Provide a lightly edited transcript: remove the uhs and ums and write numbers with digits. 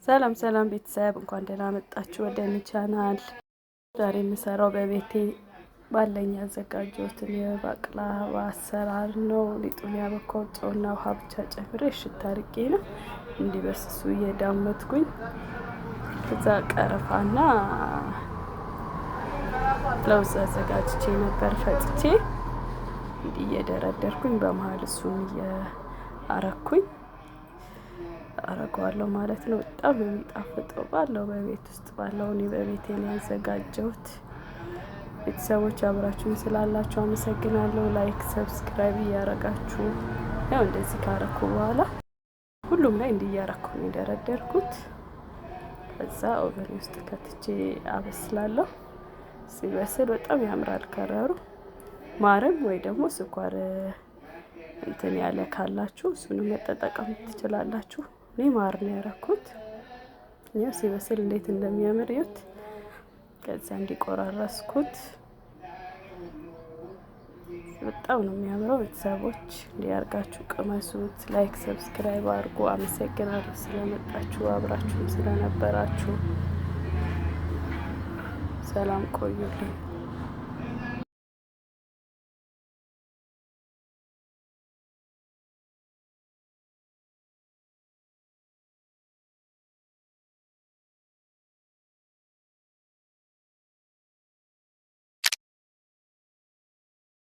ሰላም ሰላም ቤተሰብ እንኳን ደህና መጣችሁ ወደ እኔ ቻናል። ዛሬ የምሰራው በቤቴ ባለኝ ያዘጋጀሁትን የባቅላባ አሰራር ነው። ሊጡን ያበካው ጨውና ውሃ ብቻ ጨምሬ እሽት አድርጌ ነው እንዲህ በስሱ እየዳመጥኩኝ ከዛ ቀረፋና ለውዝ አዘጋጅቼ ነበር ፈጭቼ እንዲህ እየደረደርኩኝ በመሀል እሱን እያረኩኝ አረጋለሁ ማለት ነው። በጣም የሚጣፍጠው ባለው በቤት ውስጥ ባለው እኔ በቤቴ ላይ ያዘጋጀሁት። ቤተሰቦች አብራችሁኝ ስላላችሁ አመሰግናለሁ። ላይክ ሰብስክራይብ እያረጋችሁ ያው እንደዚህ ካረኩ በኋላ ሁሉም ላይ እንዲያረኩ ነው የደረደርኩት። ከዛ ኦቨን ውስጥ ከትቼ አበስላለሁ። ሲበስል በጣም ያምራል ከለሩ። ማርም ወይ ደግሞ ስኳር እንትን ያለ ካላችሁ እሱንም መጠቀም ትችላላችሁ። እኔ ማር ነው ያረኩት። ያው ሲበስል እንዴት እንደሚያምር እዩት። ከዛ እንዲቆራረስኩት በጣም ነው የሚያምረው። ቤተሰቦች እንዲያርጋችሁ ቅመሱት። ላይክ ሰብስክራይብ አድርጉ። አመሰግናለሁ ስለመጣችሁ አብራችሁም ስለነበራችሁ። ሰላም ቆዩልኝ።